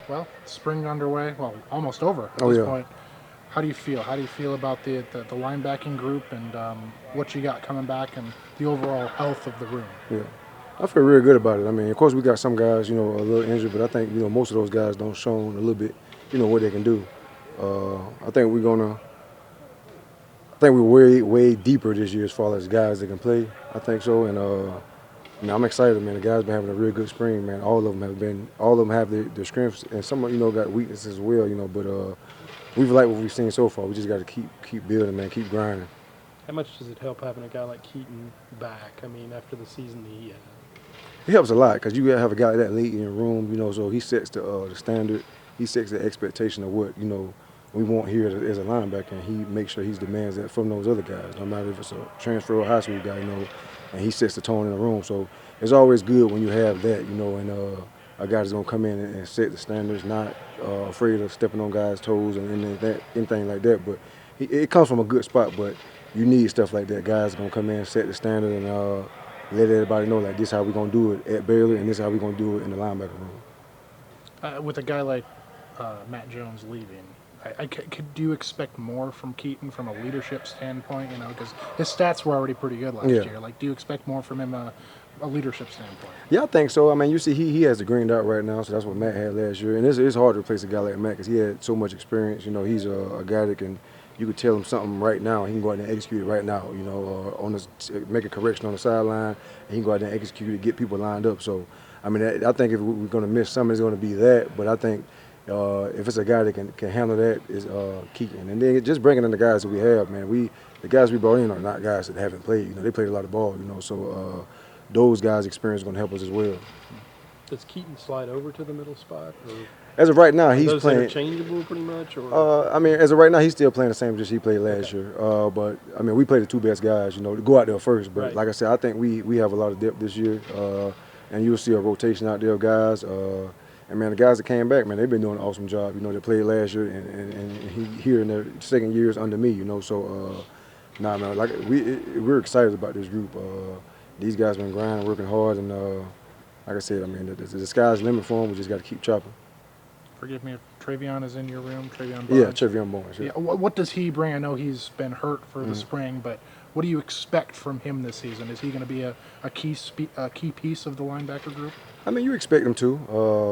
well, spring underway, well, almost over at Oh this yeah, point. How do you feel? How do you feel about the linebacking group and what you got coming back and the overall health of the room? yeah. I feel really good about it. I mean, of course, we got some guys, a little injured, but I think most of those guys don't shown a little bit, what they can do. I think we're gonna. I think we're way deeper this year as far as guys that can play. I think so, and I'm excited, man. The guys been having a real good spring, man. All of them have their strengths, and some, got weaknesses as well, But we've liked what we've seen so far. We just got to keep building, man. Keep grinding. How much does it help having a guy like Keaton back? I mean, after the season he had. It helps a lot because you gotta have a guy that late in the room, so he sets the standard, he sets the expectation of what we want here as a linebacker, and he makes sure he demands that from those other guys, no matter if it's a transfer or high school guy, and he sets the tone in the room. So it's always good when you have that, and a guy that's gonna come in and set the standards, not afraid of stepping on guys' toes and anything like that. But it comes from a good spot, but you need stuff like that. Guys gonna come in, set the standard, and let everybody know like this how we're gonna do it at Baylor, and this how we're gonna do it in the linebacker room. With a guy like Matt Jones leaving, do you expect more from Keaton from a leadership standpoint? Because his stats were already pretty good last year. Like, do you expect more from him a leadership standpoint? Yeah, I think so. I mean, you see, he has the green dot right now, so that's what Matt had last year, and it's hard to replace a guy like Matt because he had so much experience. He's a guy that you could tell him something right now, he can go out there and execute it right now. Make a correction on the sideline, and he can go out there and execute it, get people lined up. So, I mean, I think if we're going to miss something, it's going to be that. But I think if it's a guy that can handle that, is Keaton. And then just bringing in the guys that we have, man. The guys we brought in are not guys that haven't played. They played a lot of ball. So those guys' experience is going to help us as well. Does Keaton slide over to the middle spot? Or as of right now, are he's those playing. Interchangeable, pretty much. Or I mean, as of right now, he's still playing the same position he played last year. But I mean, we played the two best guys, to go out there first. But like I said, I think we have a lot of depth this year, and you'll see a rotation out there of guys. And man, the guys that came back, man, they've been doing an awesome job. They played last year, and he here in their second years under me. So man, like we're excited about this group. These guys been grinding, working hard, and like I said, I mean, the sky's the limit for them. We just got to keep chopping. Forgive me if Travion is in your room. Travion Barnes. Yeah, Travion Barnes. Yeah. What does he bring? I know he's been hurt for the spring, but what do you expect from him this season? Is he going to be a key piece of the linebacker group? I mean, you expect him to,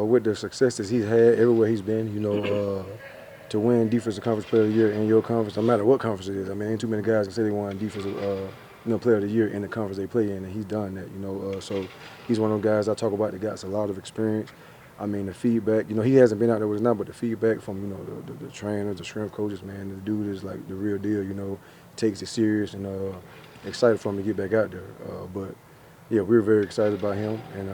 with the successes he's had everywhere he's been, to win Defensive Conference Player of the Year in your conference, no matter what conference it is. I mean, ain't too many guys can say they won Defensive Player of the Year in the conference they play in, and he's done that, So he's one of those guys I talk about that got a lot of experience. I mean, the feedback, he hasn't been out there with us now, but the feedback from, the trainers, the strength coaches, man, the dude is like the real deal, takes it serious, and excited for him to get back out there. But yeah, we're very excited about him, and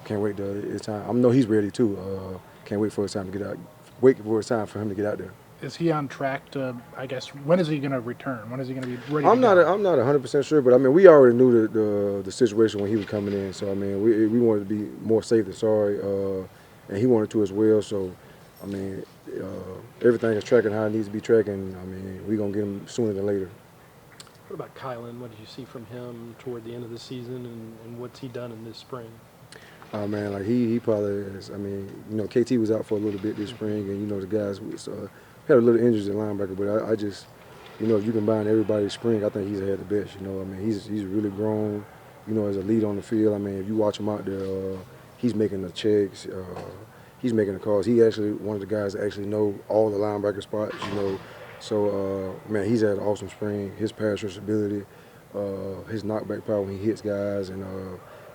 can't wait till it's time. I know he's ready too. Can't wait for his time to get out. Wait for his time for him to get out there. Is he on track to? I guess when is he going to return? When is he going to be ready? I'm not 100% sure, but I mean we already knew the situation when he was coming in. So I mean we wanted to be more safe than sorry, and he wanted to as well. So I mean everything is tracking how it needs to be tracking. I mean we're gonna get him sooner than later. What about Kyland? What did you see from him toward the end of the season, and what's he done in this spring? Oh man, like he probably is. I mean, KT was out for a little bit this spring, and the guys had a little injuries in linebacker. But I just, if you combine everybody's spring, I think he's had the best. I mean, he's really grown. As a lead on the field. I mean, if you watch him out there, he's making the checks. He's making the calls. He actually one of the guys that actually know all the linebacker spots. So, man, he's had an awesome spring. His pass rush ability, his knockback power when he hits guys, and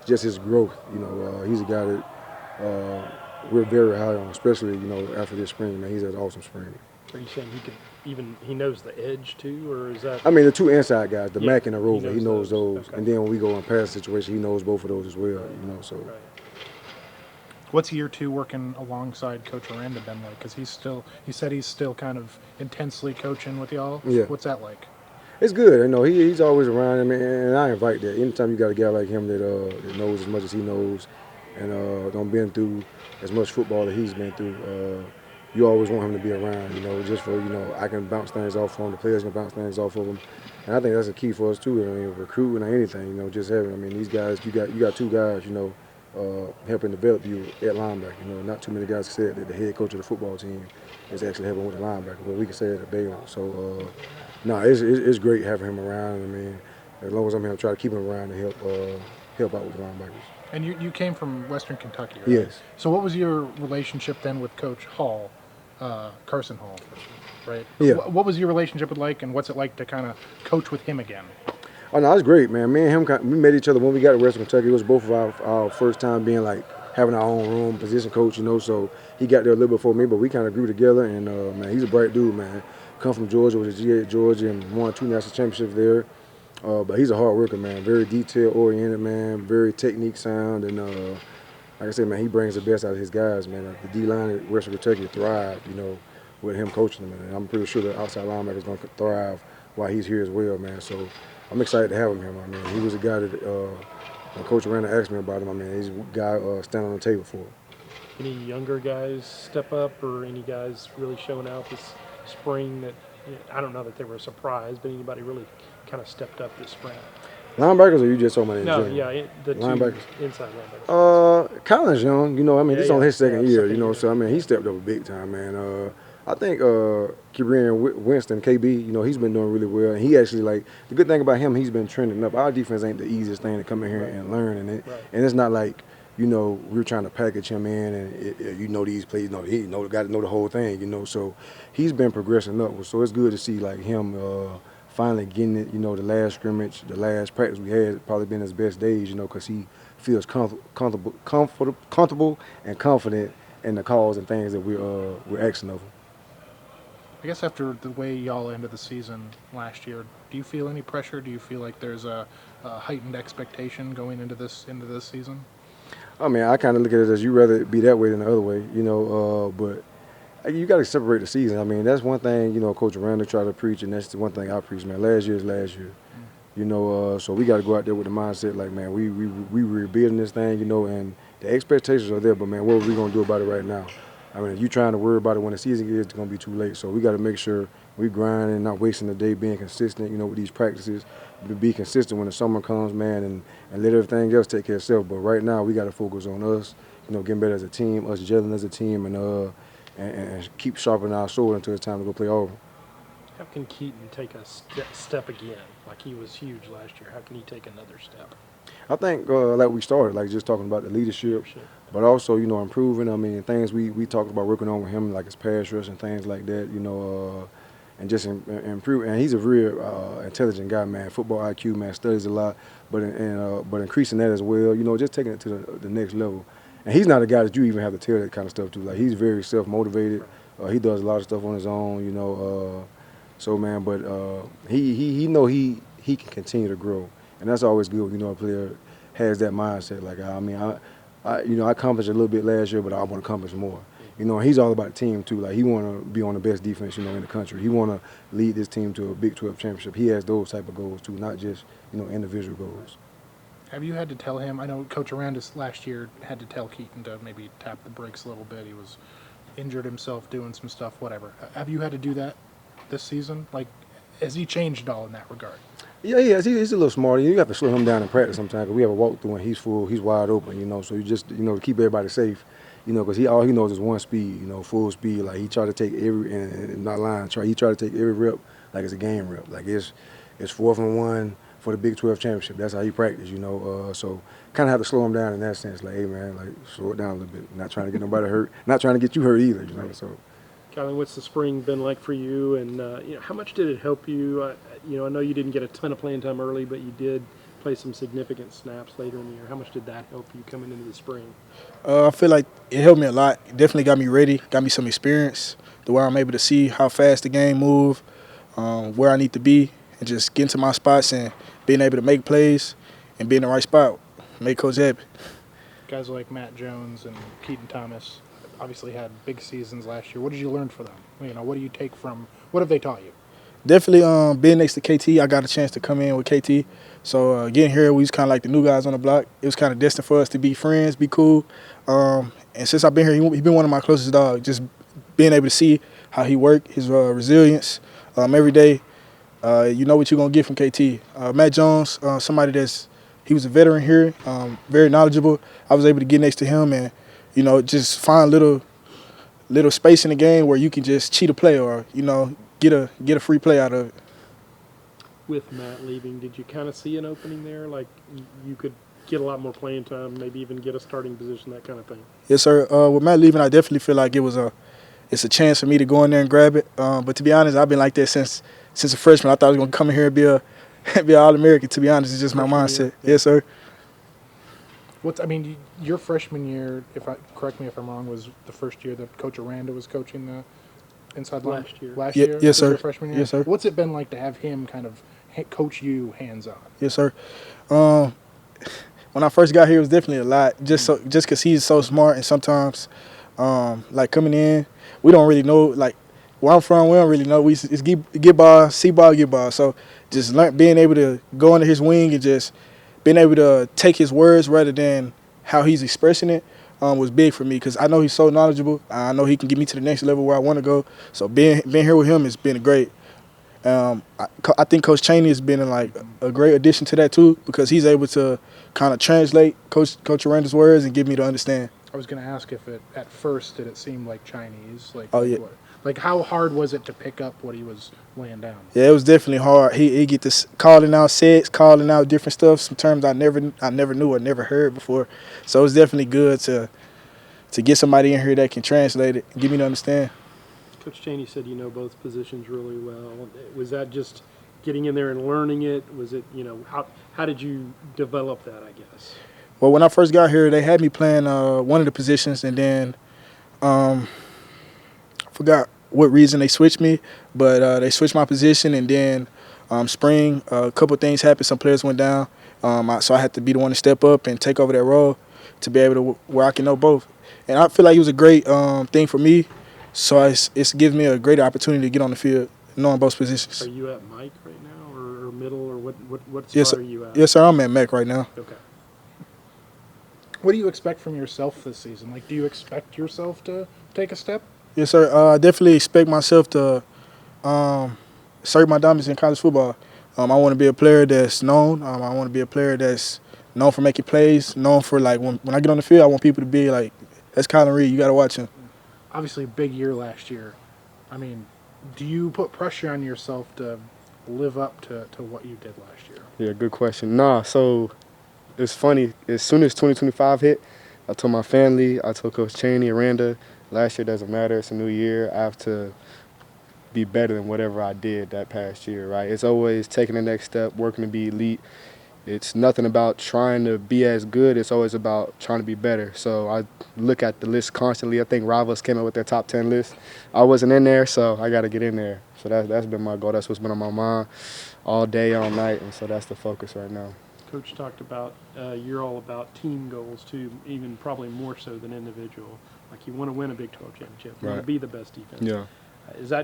just his growth. He's a guy that we're very high on, especially, after this spring. Man, he's had an awesome spring. Are you saying he knows the edge too, or is that? I mean, the two inside guys, the Mac and the Rover, he knows those. Okay. And then when we go in pass situation, he knows both of those as well, so. Right. What's year two working alongside Coach Aranda been like? Because he said he's still kind of intensely coaching with y'all. Yeah. What's that like? It's good. He's always around. I mean, and I invite that. Anytime you got a guy like him that knows as much as he knows, and don't been through as much football that he's been through, you always want him to be around. Just for I can bounce things off of him. The players can bounce things off of him, and I think that's a key for us too. I mean, recruiting or anything. Just having. I mean, these guys. You got two guys. helping develop you at linebacker. You know, not too many guys said that the head coach of the football team is actually helping with the linebacker, but we can say it at Baylor. So, no, it's great having him around. I mean, as long as I'm here, I'm trying to keep him around to help out with the linebackers. And you came from Western Kentucky, right? Yes. So what was your relationship then with Coach Hall, Carson Hall, right? Yeah. What was your relationship like, and what's it like to kind of coach with him again? Oh, no, it's great, man. Me and him, we met each other when we got to Western Kentucky. It was both of our first time being like having our own room, position coach, you know. So he got there a little before me, but we kind of grew together. And man, he's a bright dude, man. Come from Georgia, was a GA at Georgia, and won 2 national championships there. But he's a hard worker, man. Very detail oriented, man. Very technique sound, and like I said, man, he brings the best out of his guys, man. The D line at Western Kentucky thrived, you know, with him coaching them, and I'm pretty sure the outside linebacker is going to thrive while he's here as well, man. So I'm excited to have him here, my man. He was a guy that when Coach Aranda asked me about him, I mean, he's a guy standing on the table for him. Any younger guys step up, or any guys really showing out this spring that, I don't know that they were a surprise, but anybody really kind of stepped up this spring? Linebackers, or you just talking about in No, general? yeah, the Linebackers. two inside linebackers. Kyland's young, you know. I mean, Yeah, this is on his second yeah, year, second you know. year. So I mean, he stepped up a big time, man. I think Kyland Winston, KB, you know, he's been doing really well. And he actually, like, the good thing about him, he's been trending up. Our defense ain't the easiest thing to come in here and learn, and it's not like, you know, we're trying to package him in and you know these plays. No, he got to know the whole thing, you know. So he's been progressing up. So it's good to see like him finally getting it. You know, the last scrimmage, the last practice we had probably been his best days. You know, because he feels comfortable and confident in the calls and things that we're asking of him. I guess after the way y'all ended the season last year, do you feel any pressure? Do you feel like there's a heightened expectation going into this season? I mean, I kind of look at it as you rather it be that way than the other way, you know. But you got to separate the season. I mean, that's one thing, you know, Coach Aranda tried to preach, and that's the one thing I preach, man. Last year is last year, you know. So we got to go out there with the mindset like, man, we rebuilding this thing, you know, and the expectations are there. But man, what are we gonna do about it right now? I mean, if you trying to worry about it when the season is, it's gonna be too late. So we got to make sure we grind and not wasting the day, being consistent, you know, with these practices. Be consistent when the summer comes, man, and let everything else take care of itself. But right now, we got to focus on us, you know, getting better as a team, us gelling as a team, and keep sharpening our sword until it's time to go play over. How can Keaton take a step again? Like he was huge last year. How can he take another step? I think like we started, like just talking about the leadership, but also, you know, improving. I mean, things we talked about working on with him, like his pass rush and things like that, you know, and just improve. And he's a real intelligent guy, man. Football IQ, man, studies a lot, but increasing that as well. You know, just taking it to the next level. And he's not a guy that you even have to tell that kind of stuff to. Like, he's very self-motivated. He does a lot of stuff on his own, you know. So man, but he know he can continue to grow, and that's always good. You know, a player has that mindset. Like, I mean, I accomplished a little bit last year, but I want to accomplish more. You know, he's all about the team too. Like, he want to be on the best defense, you know, in the country. He want to lead this team to a Big 12 championship. He has those type of goals too, not just, you know, individual goals. Have you had to tell him? I know Coach Aranda last year had to tell Keaton to maybe tap the brakes a little bit. He was injured himself doing some stuff, whatever. Have you had to do that this season? Like, has he changed at all in that regard? Yeah, he has. He's a little smarter. You have to slow him down in practice sometimes. Cause we have a walkthrough and he's full, he's wide open, you know. So you just, you know, to keep everybody safe, you know, because all he knows is one speed, you know, full speed. Like, he tried to take every, and not lying, he tried to take every rep like it's a game rep. Like, it's 4th and 1 for the Big 12 championship. That's how he practiced, you know. So kind of have to slow him down in that sense. Like, hey, man, like, slow it down a little bit. Not trying to get nobody hurt. Not trying to get you hurt either, you know. So. Kyland, what's the spring been like for you, and you know, how much did it help you? You know, I know you didn't get a ton of playing time early, but you did play some significant snaps later in the year. How much did that help you coming into the spring? I feel like it helped me a lot. It definitely got me ready, got me some experience, the way I'm able to see how fast the game move, where I need to be, and just getting to my spots and being able to make plays and be in the right spot, make Coach happy. Guys like Matt Jones and Keaton Thomas obviously had big seasons last year. What did you learn from them? You know, what do you take from? What have they taught you? Definitely being next to KT, I got a chance to come in with KT. So getting here, we was kind of like the new guys on the block. It was kind of destined for us to be friends, be cool. And since I've been here, he's been one of my closest dogs. Just being able to see how he worked, his resilience every day. You know what you're going to get from KT. Matt Jones, somebody that's he was a veteran here, very knowledgeable. I was able to get next to him and, just find little space in the game where you can just cheat a play or, get a free play out of it. With Matt leaving, did you kind of see an opening there? Like you could get a lot more playing time, maybe even get a starting position, that kind of thing? Yes, sir. With Matt leaving, I definitely feel like it's a chance for me to go in there and grab it. But to be honest, I've been like that since a freshman. I thought I was going to come in here and be an All-American. To be honest, it's just my mindset. Yeah. Yes, sir. Your freshman year, correct me if I'm wrong, was the first year that Coach Aranda was coaching the inside line? Last year? Yes, was sir. Your freshman year? Yes, sir. What's it been like to have him kind of coach you hands-on? Yes, sir. When I first got here, it was definitely a lot. Just because he's so smart, and sometimes, like coming in, we don't really know. Like where I'm from, we don't really know. It's get ball, see ball, get ball. So just being able to go under his wing and just being able to take his words rather than how he's expressing it was big for me because I know he's so knowledgeable. I know he can get me to the next level where I want to go. So being here with him has been great. I think Coach Chaney has been a great addition to that too because he's able to kind of translate Coach Aranda's words and get me to understand. I was going to ask if at first did it seem like Chinese? Oh yeah. Like how hard was it to pick up what he was laying down? Yeah, it was definitely hard. He get this calling out sets, calling out different stuff. Some terms I never knew or never heard before. So it was definitely good to get somebody in here that can translate it and get me to understand. Coach Chaney said you know both positions really well. Was that just getting in there and learning it? Was it, how did you develop that, I guess? Well, when I first got here, they had me playing one of the positions, and then I forgot what reason they switched me, but they switched my position, and then spring, a couple of things happened. Some players went down, so I had to be the one to step up and take over that role to be able to where I can know both. And I feel like it was a great thing for me, so it gives me a great opportunity to get on the field knowing both positions. Are you at Mike right now, or middle, or what Yes, spot are you at? Yes, sir, I'm at MEC right now. Okay. What do you expect from yourself this season? Like, do you expect yourself to take a step? Yes, sir. I definitely expect myself to assert my dominance in college football. I want to be a player that's known. I want to be a player that's known for making plays, known for, when I get on the field, I want people to be like, that's Kyland Reed. You got to watch him. Obviously, a big year last year. I mean, do you put pressure on yourself to live up to what you did last year? Yeah, good question. Nah, so it's funny. As soon as 2025 hit, I told my family, I told Coach Chaney, Aranda, last year doesn't matter. It's a new year. I have to be better than whatever I did that past year, right? It's always taking the next step, working to be elite. It's nothing about trying to be as good. It's always about trying to be better. So I look at the list constantly. I think rivals came up with their top 10 list. I wasn't in there, so I got to get in there. So that's been my goal. That's what's been on my mind all day, all night, and so that's the focus right now. Coach talked about you're all about team goals too, even probably more so than individual. Like you want to win a Big 12 championship. You want to be the best defense. Yeah.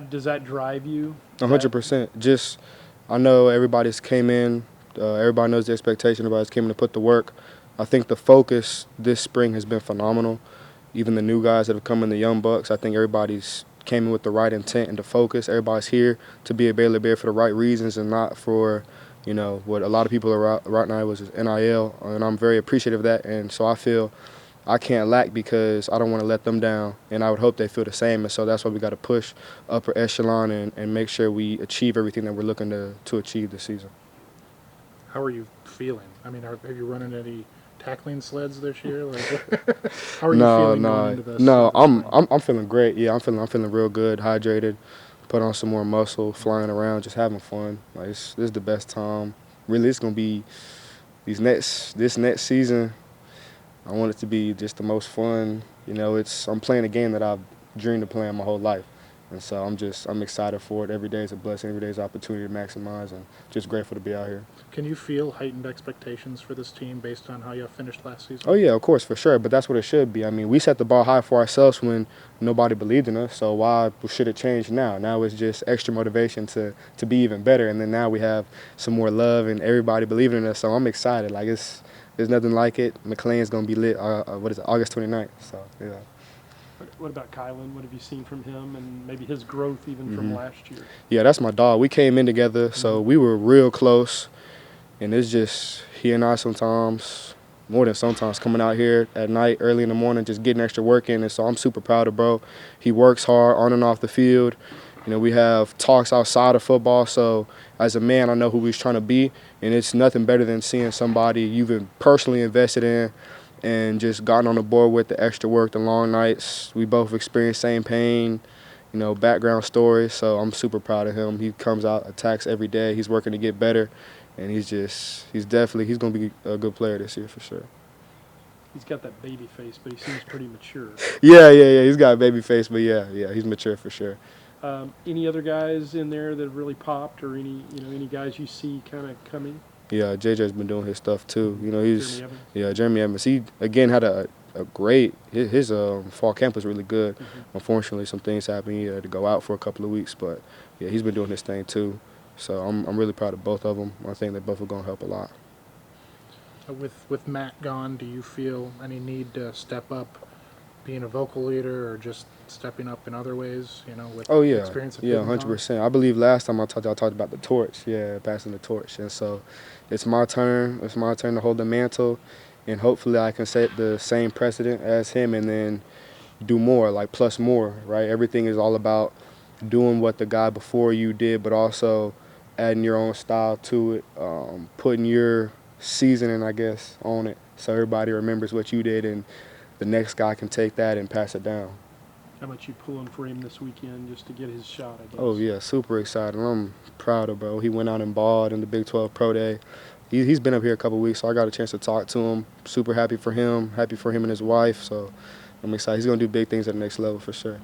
Does that drive you? 100%. Just I know everybody's came in. Everybody knows the expectation. Everybody's came in to put the work. I think the focus this spring has been phenomenal. Even the new guys that have come in, the young bucks, I think everybody's came in with the right intent and the focus. Everybody's here to be a Baylor Bear for the right reasons and not for, what a lot of people are right now was NIL, and I'm very appreciative of that. And so I feel I can't lack because I don't want to let them down, and I would hope they feel the same. And so that's why we got to push upper echelon and make sure we achieve everything that we're looking to achieve this season. How are you feeling? I mean, have you run in any tackling sleds this year? How are you feeling going into this? No, I'm feeling great. Yeah, I'm feeling real good, hydrated, put on some more muscle, flying around, just having fun. Like this is the best time. Really, it's gonna be this next season. I want it to be just the most fun. I'm playing a game that I've dreamed of playing my whole life. And so I'm excited for it. Every day is a blessing. Every day is an opportunity to maximize, and just grateful to be out here. Can you feel heightened expectations for this team based on how you finished last season? Oh, yeah, of course, for sure. But that's what it should be. I mean, we set the bar high for ourselves when nobody believed in us. So why should it change now? Now it's just extra motivation to be even better. And then now we have some more love and everybody believing in us. So I'm excited. There's nothing like it. McLean's going to be lit, August 29th. So, yeah. What about Kyland? What have you seen from him and maybe his growth even from last year? Yeah, that's my dog. We came in together, so we were real close. And it's just he and I sometimes, more than sometimes, coming out here at night, early in the morning, just getting extra work in. And so I'm super proud of bro. He works hard on and off the field. You know, we have talks outside of football. So as a man, I know who he's trying to be. And it's nothing better than seeing somebody you've been personally invested in and just gotten on the board with the extra work, the long nights. We both experienced same pain, you know, background stories. So I'm super proud of him. He comes out, attacks every day. He's working to get better. And he's going to be a good player this year for sure. He's got that baby face, but he seems pretty mature. Yeah. He's got a baby face, but yeah, he's mature for sure. Any other guys in there that really popped, or any guys you see kind of coming? Yeah, JJ's been doing his stuff too. You know, Jeremy Evans? Jeremy Evans. He again had a great his fall camp was really good. Mm-hmm. Unfortunately, some things happened. He had to go out for a couple of weeks, but yeah, he's been doing his thing too. So I'm really proud of both of them. I think they both are going to help a lot. With Matt gone, do you feel any need to step up, being a vocal leader, or just stepping up in other ways? You know, with experience of 100%. I believe last time I talked about the torch. Yeah, passing the torch, and so it's my turn. It's my turn to hold the mantle, and hopefully I can set the same precedent as him, and then do more, like plus more. Right? Everything is all about doing what the guy before you did, but also adding your own style to it, putting your seasoning, I guess, on it, so everybody remembers what you did, and the next guy can take that and pass it down. How much you pulling for him this weekend just to get his shot, I guess? Oh, yeah, super excited. I'm proud of bro. He went out and balled in the Big 12 Pro Day. He's been up here a couple weeks, so I got a chance to talk to him. Super happy for him and his wife, so I'm excited. He's going to do big things at the next level for sure.